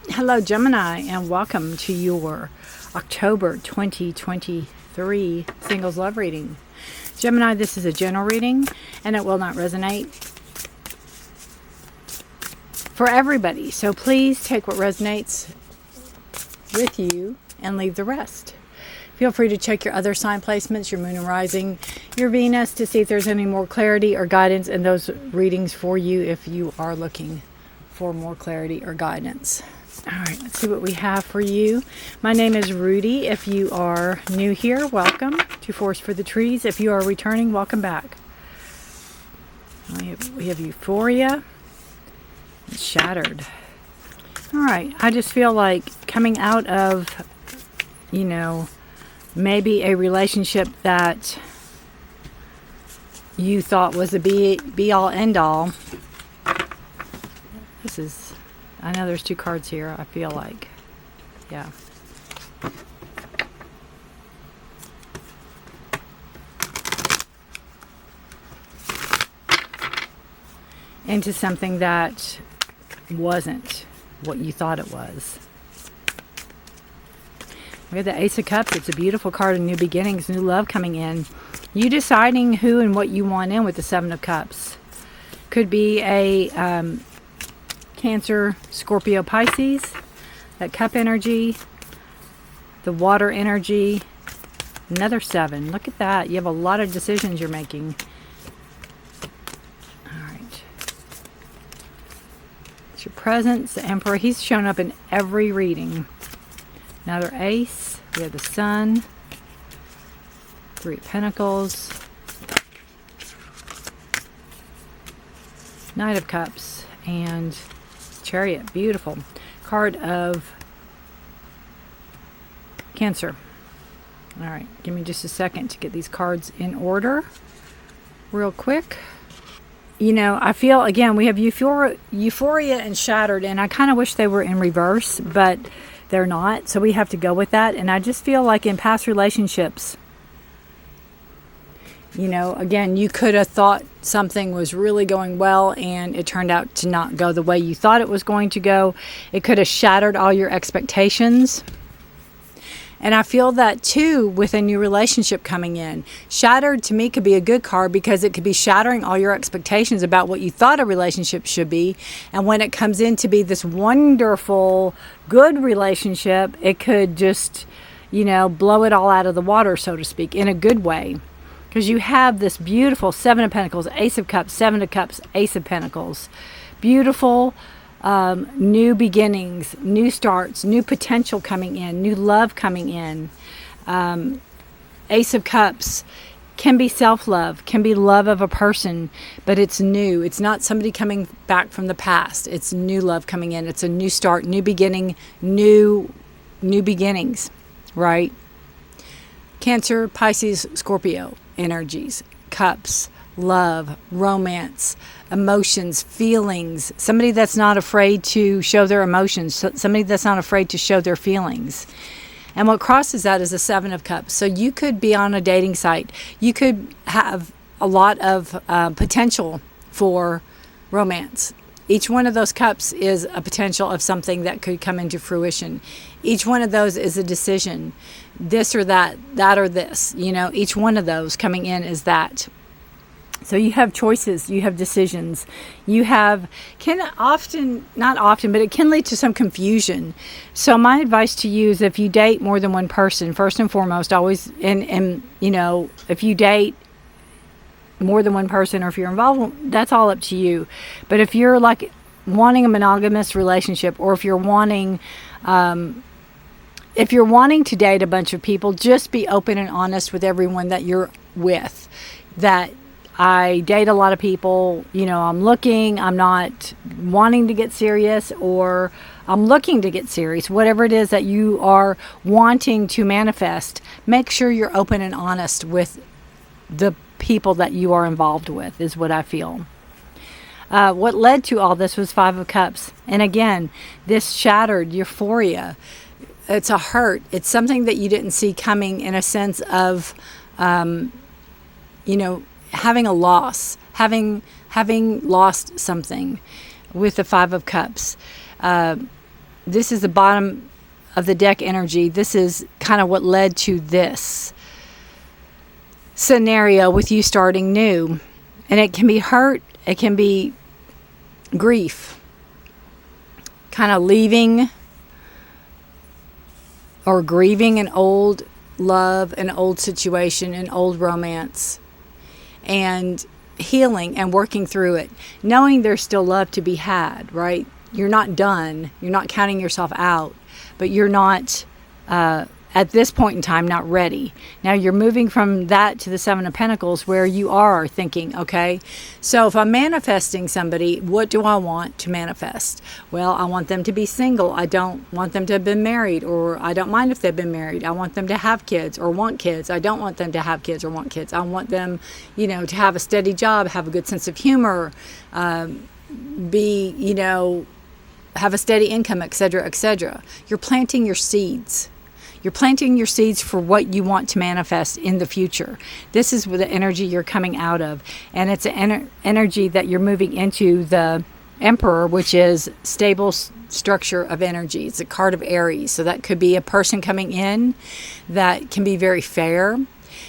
Hello, Gemini, and welcome to your October 2023 Singles Love reading. Gemini, this is a general reading, and it will not resonate for everybody. So please take what resonates with you and leave the rest. Feel free to check your other sign placements, your moon and rising, your Venus, to see if there's any more clarity or guidance in those readings for you if you are looking for more clarity or guidance. All right, let's see what we have for you. My name is Rudi. If you are new here, welcome to Forest for the Trees. If you are returning, welcome back. We have Euphoria and Shattered. All right, I just feel like coming out of, maybe a relationship that you thought was a be-all, end-all. I know there's two cards here, I feel like. Yeah. Into something that wasn't what you thought it was. We have the Ace of Cups. It's a beautiful card of new beginnings, new love coming in. You deciding who and what you want in with the Seven of Cups. Could be a Cancer, Scorpio, Pisces, that cup energy, the water energy, another 7. Look at that. You have a lot of decisions you're making. All right. It's your presence, the Emperor. He's shown up in every reading. Another Ace. We have the Sun, 3 of Pentacles, Knight of Cups, and Chariot. Beautiful card of Cancer. All right, give me just a second to get these cards in order real quick. I feel, again, we have Euphoria and Shattered, and I kind of wish they were in reverse, but they're not, so we have to go with that. And I just feel like in past relationships, again, you could have thought something was really going well and it turned out to not go the way you thought it was going to go. It could have shattered all your expectations. And I feel that too with a new relationship coming in. Shattered to me could be a good card because it could be shattering all your expectations about what you thought a relationship should be. And when it comes in to be this wonderful, good relationship, it could just, blow it all out of the water, so to speak, in a good way. Because you have this beautiful 7 of Pentacles, Ace of Cups, 7 of Cups, Ace of Pentacles. Beautiful new beginnings, new starts, new potential coming in, new love coming in. Ace of Cups can be self-love, can be love of a person, but it's new. It's not somebody coming back from the past. It's new love coming in. It's a new start, new beginning, new beginnings, right? Cancer, Pisces, Scorpio energies, cups, love, romance, emotions, feelings. Somebody that's not afraid to show their emotions. Somebody that's not afraid to show their feelings. And what crosses that is a 7 of Cups. So you could be on a dating site. You could have a lot of potential for romance. Each one of those cups is a potential of something that could come into fruition. Each one of those is a decision. This or that, that or this. Each one of those coming in is that. So you have choices, you have decisions. You have, not often, but it can lead to some confusion. So my advice to you is if you date more than one person, first and foremost, always, and if you date more than one person or if you're involved, that's all up to you. But if you're like wanting a monogamous relationship, or if you're wanting to date a bunch of people, just be open and honest with everyone that you're with. That I date a lot of people, I'm not wanting to get serious, or I'm looking to get serious. Whatever it is that you are wanting to manifest, make sure you're open and honest with the people that you are involved with, is what I feel. What led to all this was 5 of Cups. And again, this shattered Euphoria. It's a hurt. It's something that you didn't see coming, in a sense of, having a loss, having lost something with the 5 of Cups. this is the bottom of the deck energy. This is kind of what led to this scenario with you starting new. And it can be hurt. It can be grief. Kind of leaving or grieving an old love, an old situation, an old romance. And healing and working through it. Knowing there's still love to be had, right? You're not done. You're not counting yourself out. But you're not, at this point in time, not ready. Now you're moving from that to the Seven of Pentacles, where you are thinking, okay, so if I'm manifesting somebody, what do I want to manifest? Well, I want them to be single. I don't want them to have been married, or I don't mind if they've been married. I want them to have kids or want kids. I don't want them to have kids or want kids. I want them, to have a steady job, have a good sense of humor, have a steady income, etc., etc. You're planting your seeds. You're planting your seeds for what you want to manifest in the future. This is the energy you're coming out of. And it's an energy that you're moving into the Emperor, which is stable structure of energy. It's a card of Aries. So that could be a person coming in that can be very fair.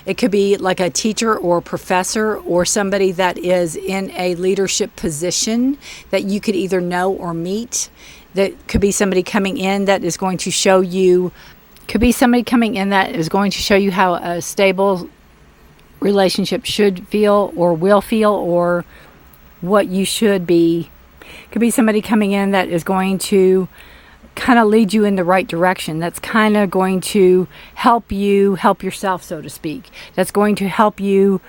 It could be like a teacher or professor or somebody that is in a leadership position that you could either know or meet. That could be somebody coming in that is going to show you how a stable relationship should feel or will feel, or what you should be. Could be somebody coming in that is going to kind of lead you in the right direction. That's kind of going to help you help yourself, so to speak. That's going to help you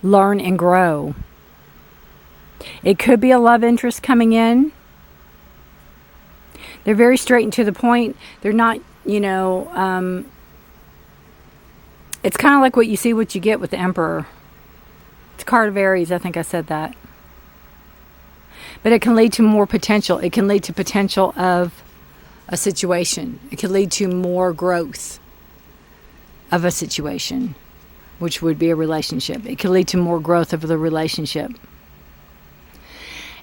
learn and grow. It could be a love interest coming in. They're very straight and to the point. They're not, it's kind of like what you see, what you get with the Emperor. It's a card of Aries. I think I said that. But it can lead to more potential. It can lead to potential of a situation. It can lead to more growth of a situation, which would be a relationship. It can lead to more growth of the relationship.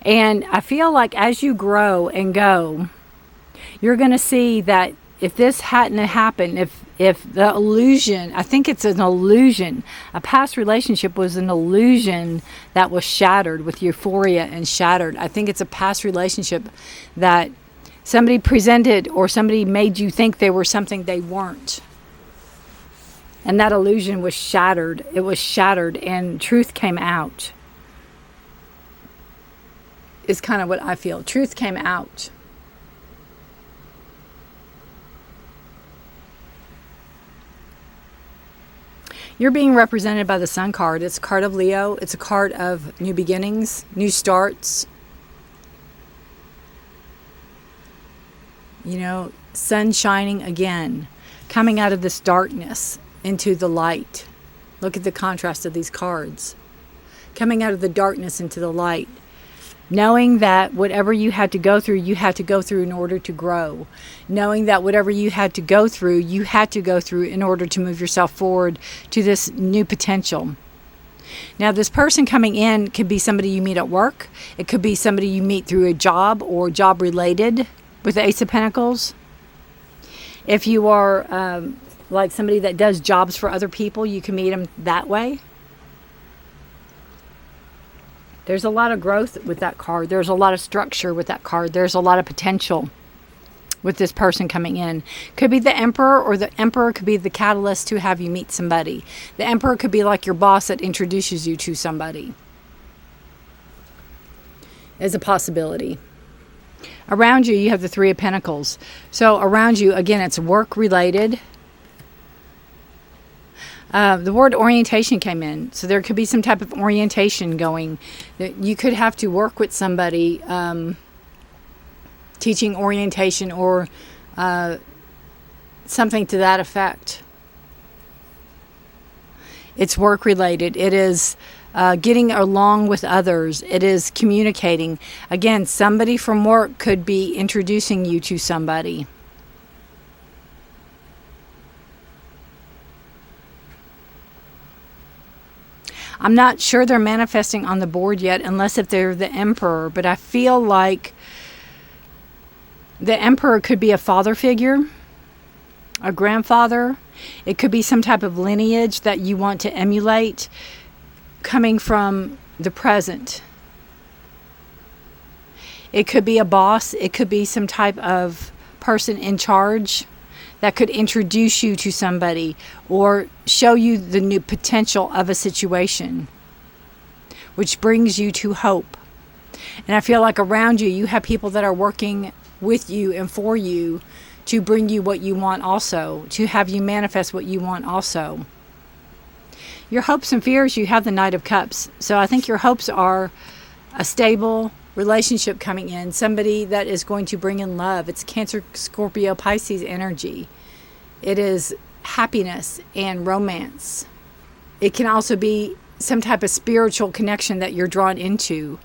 And I feel like as you grow and go, you're going to see that if this hadn't happened, if the illusion, I think it's an illusion, a past relationship was an illusion that was shattered with euphoria and shattered. I think it's a past relationship that somebody presented or somebody made you think they were something they weren't. And that illusion was shattered. It was shattered and truth came out. Is kind of what I feel. Truth came out. You're being represented by the Sun card. It's a card of Leo. It's a card of new beginnings, new starts. Sun shining again, coming out of this darkness into the light. Look at the contrast of these cards. Coming out of the darkness into the light. Knowing that whatever you had to go through in order to grow. Knowing that whatever you had to go through in order to move yourself forward to this new potential. Now, this person coming in could be somebody you meet at work. It could be somebody you meet through a job or job related with the Ace of Pentacles. If you are like somebody that does jobs for other people, you can meet them that way. There's a lot of growth with that card. There's a lot of structure with that card. There's a lot of potential with this person coming in. Could be the Emperor, or the Emperor could be the catalyst to have you meet somebody. The Emperor could be like your boss that introduces you to somebody. As a possibility. Around you, you have the Three of Pentacles. So around you, again, it's work related. The word orientation came in. So there could be some type of orientation going. You could have to work with somebody teaching orientation or something to that effect. It's work related. It is getting along with others. It is communicating. Again, somebody from work could be introducing you to somebody. I'm not sure they're manifesting on the board yet, unless if they're the Emperor. But I feel like The Emperor could be a father figure, a grandfather. It could be some type of lineage that you want to emulate coming from the present. It could be a boss. It could be some type of person in charge that could introduce you to somebody or show you the new potential of a situation, which brings you to hope. And I feel like around you, you have people that are working with you and for you to bring you what you want also, to have you manifest what you want also. Your hopes and fears, you have the Knight of Cups. So I think your hopes are a stable relationship coming in, somebody that is going to bring in love. It's Cancer, Scorpio, Pisces energy. It is happiness and romance. It can also be some type of spiritual connection that you're drawn into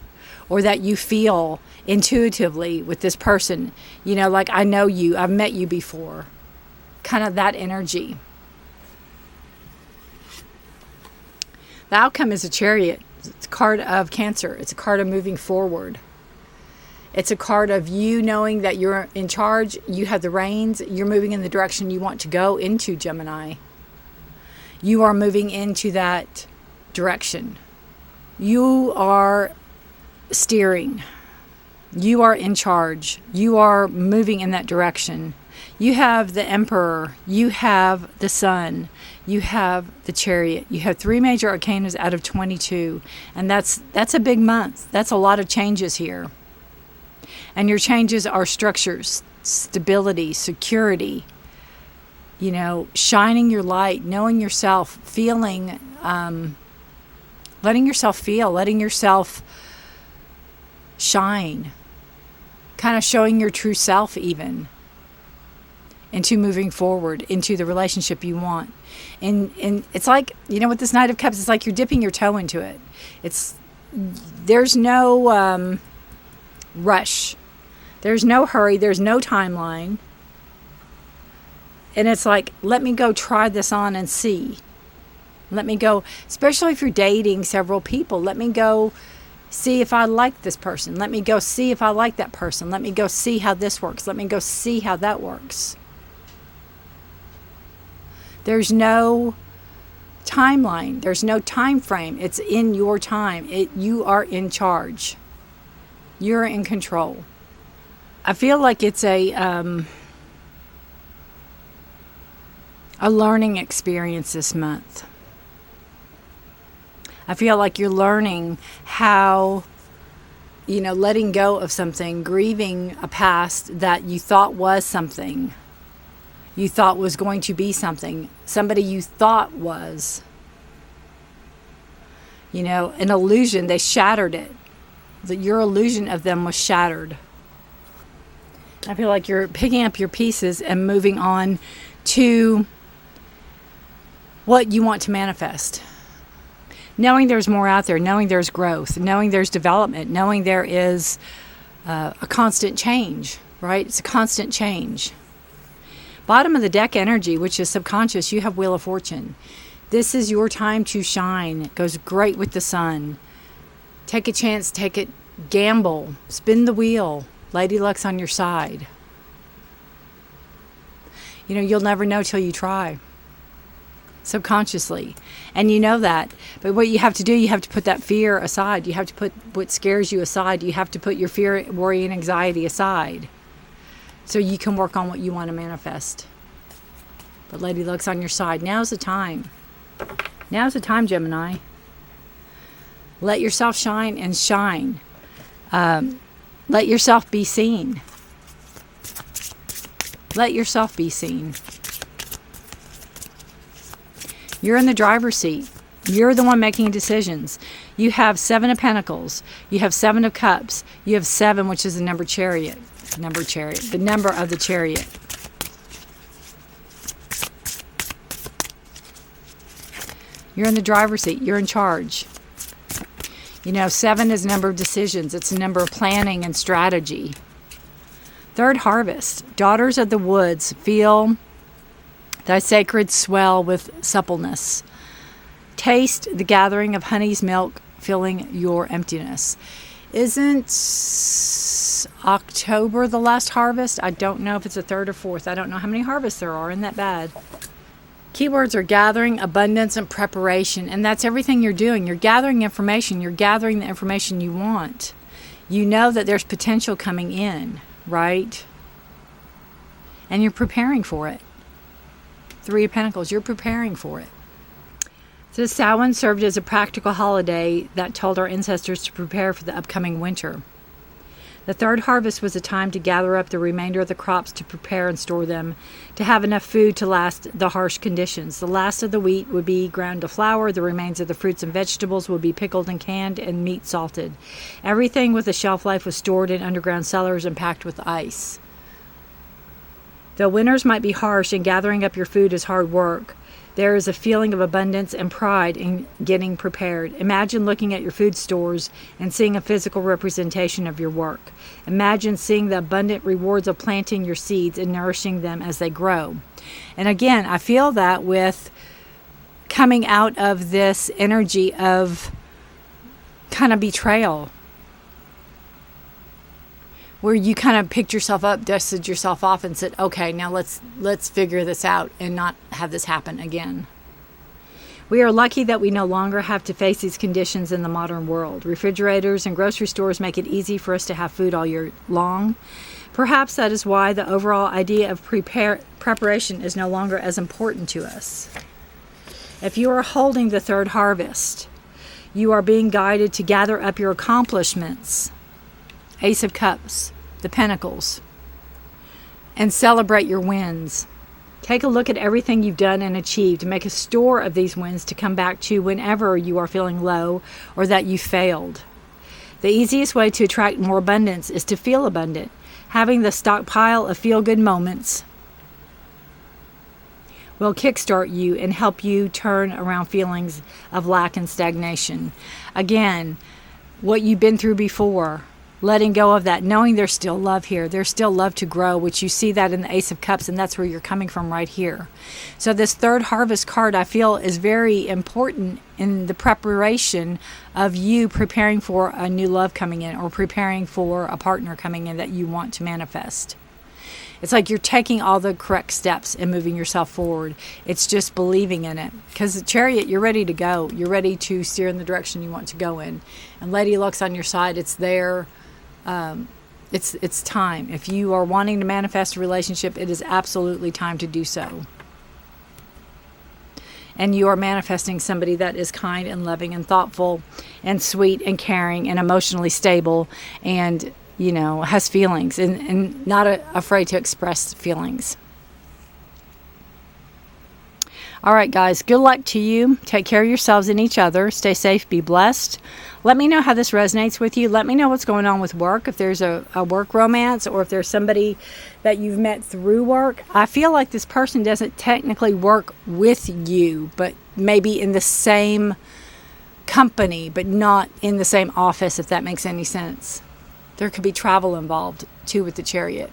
or that you feel intuitively with this person. You know, like, I know you, I've met you before. Kind of that energy. The outcome is a Chariot. It's a card of Cancer. It's a card of moving forward. It's a card of you knowing that you're in charge, you have the reins, you're moving in the direction you want to go into, Gemini. You are moving into that direction. You are steering. You are in charge. You are moving in that direction. You have the Emperor. You have the Sun. You have the Chariot. You have 3 major arcanas out of 22. And that's a big month. That's a lot of changes here. And your changes are structures, stability, security, you know, shining your light, knowing yourself, feeling, letting yourself feel, letting yourself shine, kind of showing your true self even, into moving forward, into the relationship you want. And it's like, you know, with this Knight of Cups, it's like you're dipping your toe into it. There's no rush. There's no hurry. There's no timeline. And it's like, let me go try this on and see. Let me go, especially if you're dating several people, let me go see if I like this person. Let me go see if I like that person. Let me go see how this works. Let me go see how that works. There's no timeline. There's no time frame. It's in your time. You are in charge. You're in control. I feel like it's a learning experience this month. I feel like you're learning how, you know, letting go of something, grieving a past that you thought was something. You thought was going to be something. Somebody you thought was. You know, an illusion. They shattered it. Your illusion of them was shattered. I feel like you're picking up your pieces and moving on to what you want to manifest. Knowing there's more out there, knowing there's growth, knowing there's development, knowing there is a constant change, right? It's a constant change. Bottom of the deck energy, which is subconscious, you have Wheel of Fortune. This is your time to shine. It goes great with the Sun. Take a chance, take it, gamble, spin the wheel. Lady Luck's on your side. You know, you'll never know till you try. Subconsciously. And you know that. But what you have to do, you have to put that fear aside. You have to put what scares you aside. You have to put your fear, worry, and anxiety aside. So you can work on what you want to manifest. But Lady Luck's on your side. Now's the time. Now's the time, Gemini. Let yourself shine and shine. Let yourself be seen. Let yourself be seen. You're in the driver's seat. You're the one making decisions. You have 7 of Pentacles. You have 7 of Cups. You have 7, which is the number Chariot. The number of the Chariot. You're in the driver's seat. You're in charge. You know, 7 is a number of decisions. It's a number of planning and strategy. 3rd, Harvest. Daughters of the woods, feel thy sacred swell with suppleness. Taste the gathering of honey's milk, filling your emptiness. Isn't it's October, the last harvest. I don't know if it's the 3rd or 4th. I don't know how many harvests there are. Isn't that bad? Keywords are gathering, abundance, and preparation. And that's everything you're doing. You're gathering information. You're gathering the information you want. You know that there's potential coming in, right? And you're preparing for it. 3 of Pentacles, you're preparing for it. So Samhain served as a practical holiday that told our ancestors to prepare for the upcoming winter. The 3rd harvest was a time to gather up the remainder of the crops to prepare and store them, to have enough food to last the harsh conditions. The last of the wheat would be ground to flour, the remains of the fruits and vegetables would be pickled and canned, and meat salted. Everything with a shelf life was stored in underground cellars and packed with ice. Though winters might be harsh and gathering up your food is hard work, there is a feeling of abundance and pride in getting prepared. Imagine looking at your food stores and seeing a physical representation of your work. Imagine seeing the abundant rewards of planting your seeds and nourishing them as they grow. And again, I feel that with coming out of this energy of kind of betrayal, where you kind of picked yourself up, dusted yourself off, and said, okay, now let's figure this out and not have this happen again. We are lucky that we no longer have to face these conditions in the modern world. Refrigerators and grocery stores make it easy for us to have food all year long. Perhaps that is why the overall idea of preparation is no longer as important to us. If you are holding the 3rd harvest, you are being guided to gather up your accomplishments, Ace of Cups, the Pentacles, and celebrate your wins. Take a look at everything you've done and achieved. Make a store of these wins to come back to whenever you are feeling low or that you failed. The easiest way to attract more abundance is to feel abundant. Having the stockpile of feel-good moments will kickstart you and help you turn around feelings of lack and stagnation. Again, what you've been through before, letting go of that, knowing there's still love here. There's still love to grow, which you see that in the Ace of Cups, and that's where you're coming from right here. So this 3rd harvest card, I feel, is very important in the preparation of you preparing for a new love coming in or preparing for a partner coming in that you want to manifest. It's like you're taking all the correct steps and moving yourself forward. It's just believing in it. Because the Chariot, you're ready to go. You're ready to steer in the direction you want to go in. And Lady Luck's on your side. It's there. It's time. If you are wanting to manifest a relationship, it is absolutely time to do so. And you are manifesting somebody that is kind and loving and thoughtful and sweet and caring and emotionally stable and, you know, has feelings and not afraid to express feelings. All right, guys, good luck to you. Take care of yourselves and each other. Stay safe. Be blessed. Let me know how this resonates with you. Let me know what's going on with work. If there's a work romance or if there's somebody that you've met through work. I feel like this person doesn't technically work with you, but maybe in the same company, but not in the same office, if that makes any sense. There could be travel involved, too, with the Chariot.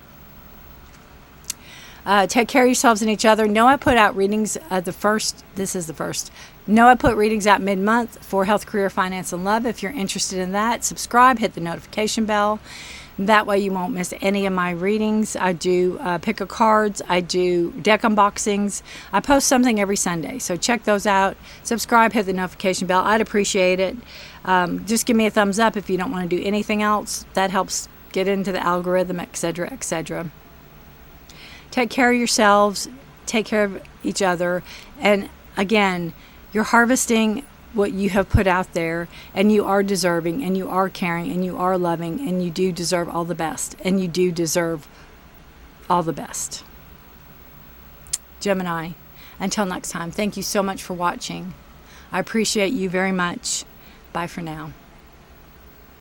Take care of yourselves and each other. Know I put out readings this is the first. Know I put readings out mid-month for health, career, finance, and love. If you're interested in that, subscribe, hit the notification bell. That way you won't miss any of my readings. I do pick a cards. I do deck unboxings. I post something every Sunday. So check those out. Subscribe, hit the notification bell. I'd appreciate it. Just give me a thumbs up if you don't want to do anything else. That helps get into the algorithm, etc., etc. Take care of yourselves, take care of each other, and again, you're harvesting what you have put out there, and you are deserving, and you are caring, and you are loving, and you do deserve all the best, and you do deserve all the best. Gemini, until next time, thank you so much for watching. I appreciate you very much. Bye for now.